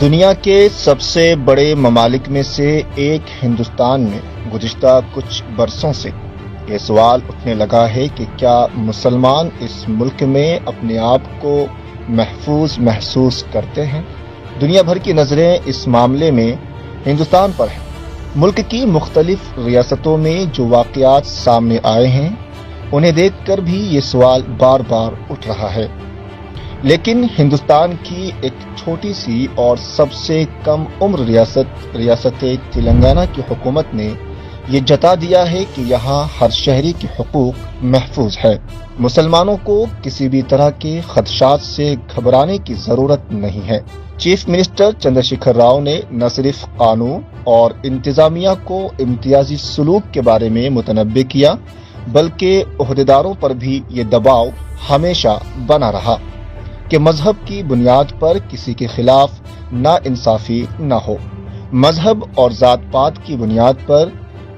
دنیا کے سب سے بڑے ممالک میں سے ایک ہندوستان میں گزشتہ کچھ برسوں سے یہ سوال اٹھنے لگا ہے کہ کیا مسلمان اس ملک میں اپنے آپ کو محفوظ محسوس کرتے ہیں؟ دنیا بھر کی نظریں اس معاملے میں ہندوستان پر ہیں۔ ملک کی مختلف ریاستوں میں جو واقعات سامنے آئے ہیں انہیں دیکھ کر بھی یہ سوال بار بار اٹھ رہا ہے، لیکن ہندوستان کی ایک چھوٹی سی اور سب سے کم عمر ریاست تلنگانہ کی حکومت نے یہ جتا دیا ہے کہ یہاں ہر شہری کے حقوق محفوظ ہے۔ مسلمانوں کو کسی بھی طرح کے خدشات سے گھبرانے کی ضرورت نہیں ہے۔ چیف منسٹر چندر شیکھر راؤ نے نہ صرف قانون اور انتظامیہ کو امتیازی سلوک کے بارے میں متنبع کیا بلکہ عہدیداروں پر بھی یہ دباؤ ہمیشہ بنا رہا کہ مذہب کی بنیاد پر کسی کے خلاف ناانصافی نہ ہو، مذہب اور ذات پات کی بنیاد پر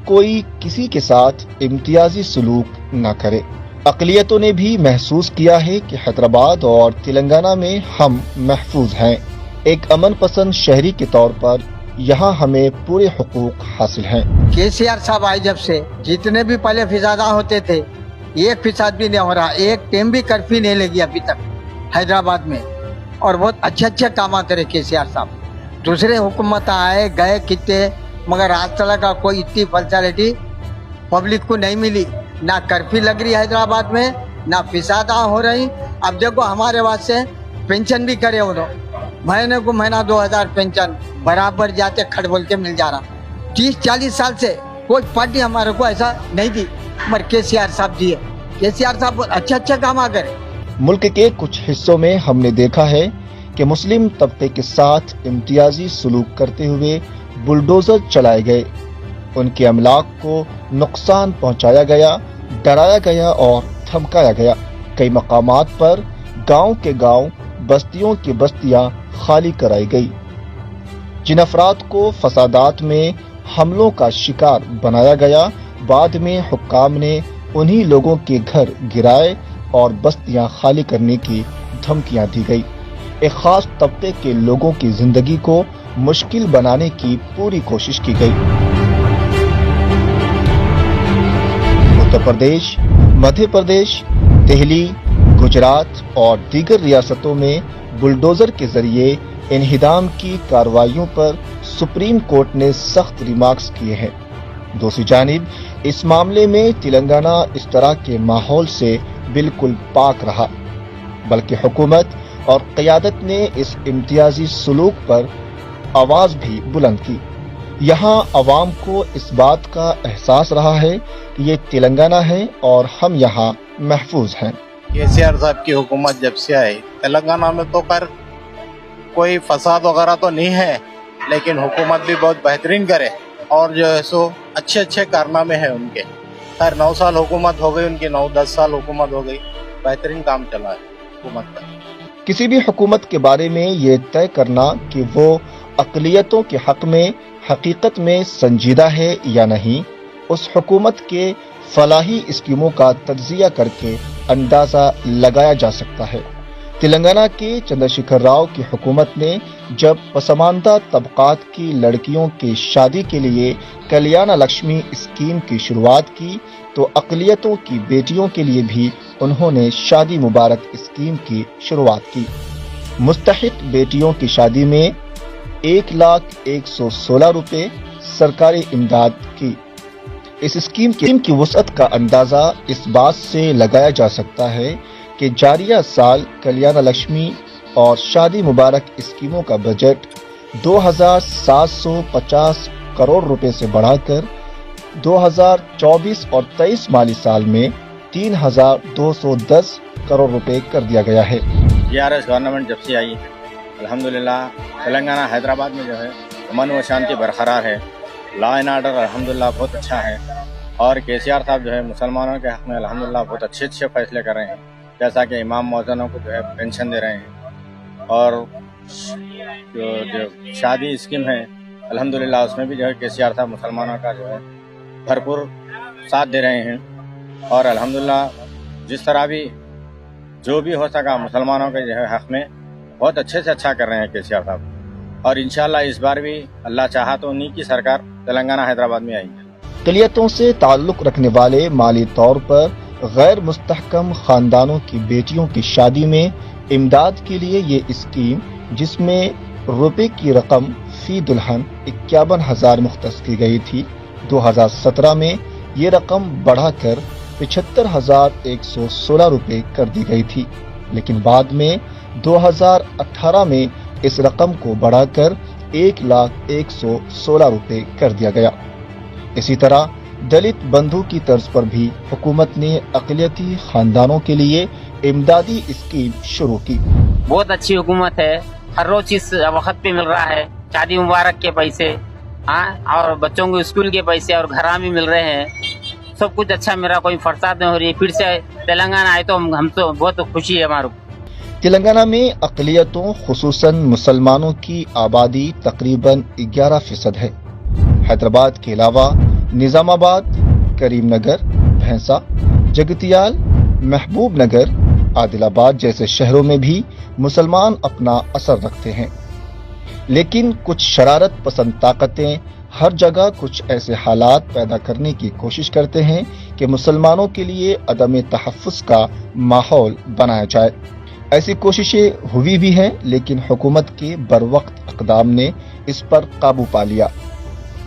کوئی کسی کے ساتھ امتیازی سلوک نہ کرے۔ اقلیتوں نے بھی محسوس کیا ہے کہ حیدرآباد اور تلنگانہ میں ہم محفوظ ہیں۔ ایک امن پسند شہری کے طور پر یہاں ہمیں پورے حقوق حاصل ہیں۔ KCR صاحب آئے جب سے جتنے بھی پہلے فسادات ہوتے تھے 1% بھی نہیں ہو رہا، ایک ٹیم بھی کرفیو نہیں لگی ابھی تک حیدرآباد میں، اور بہت اچھے کام کرے KCR صاحب۔ دوسرے حکومت آئے گئے کتنے، مگر آج تک کا کوئی اتنی فیسلٹی پبلک کو نہیں ملی، نہ کرفیو لگ رہی حیدرآباد میں، نہ فسادات ہو رہی۔ اب دیکھو ہمارے واسطے پینشن بھی کرے انہوں، مہینے کو مہینہ 2000 پینشن برابر جاتے کھڑ بول کے مل جا رہا۔ 30-40 سال سے کوئی پارٹی ہمارے کو ایسا نہیں دی، مگر KCR صاحب دیے۔ KCR صاحب اچھا کام کرے۔ ملک کے کچھ حصوں میں ہم نے دیکھا ہے کہ مسلم طبقے کے ساتھ امتیازی سلوک کرتے ہوئے بلڈوزر چلائے گئے، ان کے املاک کو نقصان پہنچایا گیا، ڈرایا گیا اور دھمکایا گیا۔ کئی مقامات پر گاؤں کے گاؤں، بستیوں کی بستیاں خالی کرائی گئی۔ جن افراد کو فسادات میں حملوں کا شکار بنایا گیا، بعد میں حکام نے انہی لوگوں کے گھر گرائے اور بستیاں خالی کرنے کی دھمکیاں دی گئی۔ ایک خاص طبقے کے لوگوں کی زندگی کو مشکل بنانے کی پوری کوشش کی گئی۔ اتر پردیش، مدھیہ پردیش، دہلی، گجرات اور دیگر ریاستوں میں بلڈوزر کے ذریعے انہدام کی کارروائیوں پر سپریم کورٹ نے سخت ریمارکس کیے ہیں۔ دوسری جانب اس معاملے میں تلنگانہ اس طرح کے ماحول سے بالکل پاک رہا، بلکہ حکومت اور قیادت نے اس امتیازی سلوک پر آواز بھی بلند کی۔ یہاں عوام کو اس بات کا احساس رہا ہے کہ یہ تلنگانہ ہے اور ہم یہاں محفوظ ہیں۔ KCR صاحب کی حکومت جب سے آئی تلنگانہ میں تو کوئی فساد وغیرہ تو نہیں ہے، لیکن حکومت بھی بہت بہترین کرے اور جو ہے سو اچھے کارنامے ہیں ان کے۔ 9 سال حکومت ہو گئی ان کی، 9-10 سال حکومت ہو گئی، بہترین کام چلا ہے حکومت کا۔ کسی بھی حکومت کے بارے میں یہ طے کرنا کہ وہ اقلیتوں کے حق میں حقیقت میں سنجیدہ ہے یا نہیں، اس حکومت کے فلاحی اسکیموں کا تجزیہ کر کے اندازہ لگایا جا سکتا ہے۔ تلنگانہ کے چندر شیکھر راؤ کی حکومت نے جب پسماندہ طبقات کی لڑکیوں کی شادی کے لیے کلیانہ لکشمی اسکیم کی شروعات کی تو اقلیتوں کی بیٹیوں کے لیے بھی انہوں نے شادی مبارک اسکیم کی شروعات کی۔ مستحق بیٹیوں کی شادی میں 1,116 روپے سرکاری امداد کی۔ اس اسکیم کی وسعت کا اندازہ اس بات سے لگایا جا سکتا ہے کہ جاریہ سال کلیانہ لکشمی اور شادی مبارک اسکیموں کا بجٹ 2,750 کروڑ روپے سے بڑھا کر 2024 اور 23 مالی سال میں 3,210 کروڑ روپے کر دیا گیا ہے۔ TRS گورنمنٹ جب سے آئی الحمدللہ تلنگانہ حیدرآباد میں جو ہے امن و شانتی برقرار ہے، لا اینڈ آرڈر الحمدللہ بہت اچھا ہے، اور KCR صاحب جو ہے مسلمانوں کے حق میں الحمدللہ بہت اچھے فیصلے کر رہے ہیں، جیسا کہ امام مؤذنوں کو جو ہے پینشن دے رہے ہیں، اور جو شادی اسکیم ہے الحمدللہ اس میں بھی جو ہے KCR صاحب مسلمانوں کا جو ہے بھرپور ساتھ دے رہے ہیں، اور الحمدللہ جس طرح بھی جو بھی ہو سکا مسلمانوں کے جو ہے حق میں بہت اچھے سے اچھا کر رہے ہیں KCR صاحب۔ اور انشاءاللہ اس بار بھی اللہ چاہا تو انہی کی سرکار تلنگانہ حیدرآباد میں آئیں گے۔ اقلیتوں سے تعلق رکھنے والے مالی طور پر غیر مستحکم خاندانوں کی بیٹیوں کی شادی میں امداد کے لیے یہ اسکیم، جس میں روپے کی رقم فی دلہن 51,000 مختص کی گئی تھی، 2017 میں یہ رقم بڑھا کر 75,116 روپے کر دی گئی تھی، لیکن بعد میں 2018 میں اس رقم کو بڑھا کر 1,01,16 روپے کر دیا گیا۔ اسی طرح دلت بندھو کی طرز پر بھی حکومت نے اقلیتی خاندانوں کے لیے امدادی اسکیم شروع کی۔ بہت اچھی حکومت ہے، ہر روز چیز وقت پہ مل رہا ہے، شادی مبارک کے پیسے، اور بچوں کو اسکول کے پیسے اور گھراں بھی مل رہے ہیں، سب کچھ اچھا میرا، کوئی فرساد نہیں ہو رہی ہے۔ پھر سے تلنگانہ آئے تو ہم تو بہت خوشی ہے ہمارے۔ تلنگانہ میں اقلیتوں خصوصاً مسلمانوں کی آبادی تقریباً 11% ہے۔ حیدرآباد کے علاوہ نظام آباد، کریم نگر، بھینسا، جگتیال، محبوب نگر، عادل آباد جیسے شہروں میں بھی مسلمان اپنا اثر رکھتے ہیں، لیکن کچھ شرارت پسند طاقتیں ہر جگہ کچھ ایسے حالات پیدا کرنے کی کوشش کرتے ہیں کہ مسلمانوں کے لیے عدم تحفظ کا ماحول بنایا جائے۔ ایسی کوششیں ہوئی بھی ہیں، لیکن حکومت کے بروقت اقدام نے اس پر قابو پا لیا،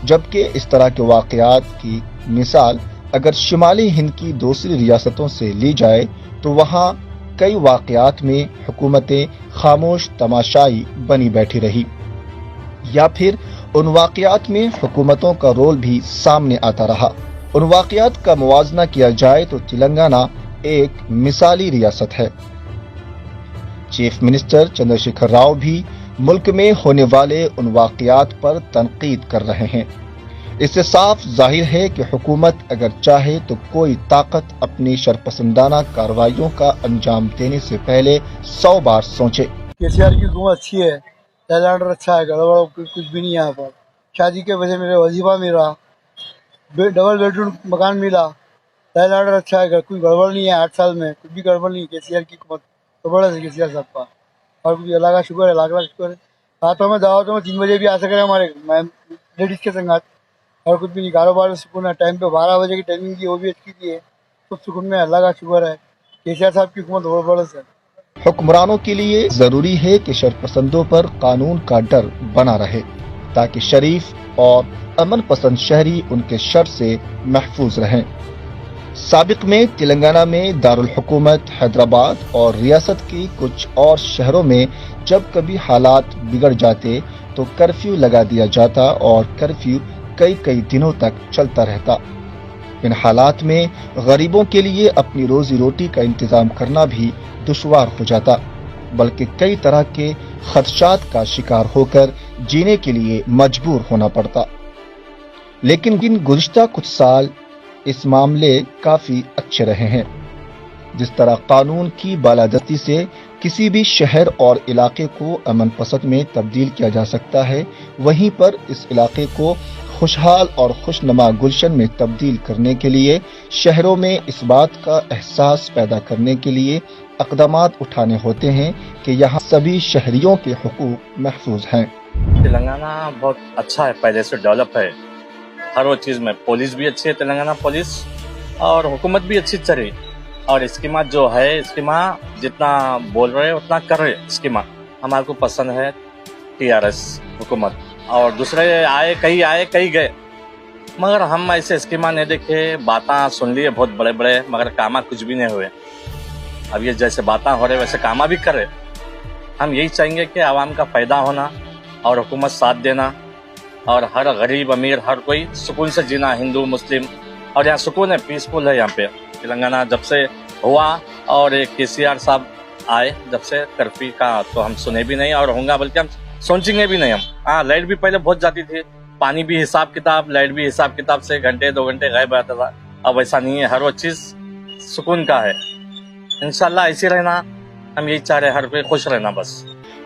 جبکہ اس طرح کے واقعات کی مثال اگر شمالی ہند کی دوسری ریاستوں سے لی جائے تو وہاں کئی واقعات میں حکومتیں خاموش تماشائی بنی بیٹھی رہی، یا پھر ان واقعات میں حکومتوں کا رول بھی سامنے آتا رہا۔ ان واقعات کا موازنہ کیا جائے تو تلنگانہ ایک مثالی ریاست ہے۔ چیف منسٹر چندر شیکھر راؤ بھی ملک میں ہونے والے ان واقعات پر تنقید کر رہے ہیں۔ اس سے صاف ظاہر ہے کہ حکومت اگر چاہے تو کوئی طاقت اپنی شرپسندانہ کارروائیوں کا انجام دینے سے پہلے 100 بار سوچے۔ KCR کی حکومت اچھی ہے، لا آرڈر اچھا ہے، گڑبڑ کچھ بھی نہیں ہے۔ یہاں پر شادی کے وجہ میرے وظیفہ ملا، ڈبل بیڈ روم مکان ملا، لا آرڈر اچھا ہے، کوئی گڑبڑ نہیں ہے۔ 8 سال میں کچھ بھی گڑبڑ نہیں ہے۔ KCR کی حکومت گڑبڑ ہے KCR صاحب کا، اور اللہ کا شکر ہے، لاکھ لاکھ شکر ہے۔ راتوں میں دعوتوں میں 3 بجے بھی آ سکے ہمارے لیڈیز کے سنگات، اور کچھ بھی نہیں۔ کاروبار میں سکون ہے، ٹائم پہ 12 بجے کی ٹائمنگ کی، وہ بھی اچھی کی ہے، سب سکون میں، اللہ کا شکر ہے۔ KCR صاحب کی حکومت زبردست ہے۔ حکمرانوں کے لیے ضروری ہے کہ شرپسندوں پر قانون کا ڈر بنا رہے، تاکہ شریف اور امن پسند شہری ان کے شر سے محفوظ رہیں۔ سابق میں تلنگانہ میں دارالحکومت حیدرآباد اور ریاست کی کچھ اور شہروں میں جب کبھی حالات بگڑ جاتے تو کرفیو لگا دیا جاتا، اور کرفیو کئی دنوں تک چلتا رہتا۔ ان حالات میں غریبوں کے لیے اپنی روزی روٹی کا انتظام کرنا بھی دشوار ہو جاتا، بلکہ کئی طرح کے خدشات کا شکار ہو کر جینے کے لیے مجبور ہونا پڑتا۔ لیکن گزشتہ کچھ سال اس معاملے کافی اچھے رہے ہیں۔ جس طرح قانون کی بالادستی سے کسی بھی شہر اور علاقے کو امن پسند میں تبدیل کیا جا سکتا ہے، وہیں پر اس علاقے کو خوشحال اور خوشنما گلشن میں تبدیل کرنے کے لیے شہروں میں اس بات کا احساس پیدا کرنے کے لیے اقدامات اٹھانے ہوتے ہیں کہ یہاں سبھی شہریوں کے حقوق محفوظ ہیں۔ تلنگانہ بہت اچھا ہے، پہلے سے ڈیولپ ہے ہر وہ چیز میں۔ پولیس بھی اچھی ہے تلنگانہ پولیس، اور حکومت بھی اچھی چل رہی، اور اسکیمات جو ہے اسکیمات جتنا بول رہے اتنا کر رہے اسکیمات۔ ہمارے کو پسند ہے TRS حکومت، اور دوسرے آئے کئی گئے، مگر ہم ایسے اسکیمات نہیں دیکھے۔ باتاں سن لیے بہت بڑے بڑے، مگر کاما کچھ بھی نہیں ہوئے۔ اب یہ جیسے باتاں ہو رہے ویسے کاما بھی کر رہے۔ ہم یہی چاہیں گے کہ عوام کا فائدہ ہونا اور حکومت ساتھ دینا، اور ہر غریب امیر ہر کوئی سکون سے جینا، ہندو مسلم، اور یہاں سکون ہے، پیسفل ہے یہاں پہ تلنگانہ۔ جب سے ہوا اور KCR صاحب آئے جب سے کرفیو کا تو ہم سنے بھی نہیں، اور ہوں گا بلکہ ہم سوچیں گے بھی نہیں۔ ہم لائٹ بھی پہلے بہت جاتی تھی، پانی بھی حساب کتاب، لائٹ بھی حساب کتاب سے گھنٹے 2 گھنٹے غائب رہتا تھا۔ اب ایسا نہیں ہے، ہر وہ چیز سکون کا ہے۔ انشاءاللہ ایسے رہنا، ہم یہی چاہ رہے ہیں، ہر کوئی خوش رہنا بس۔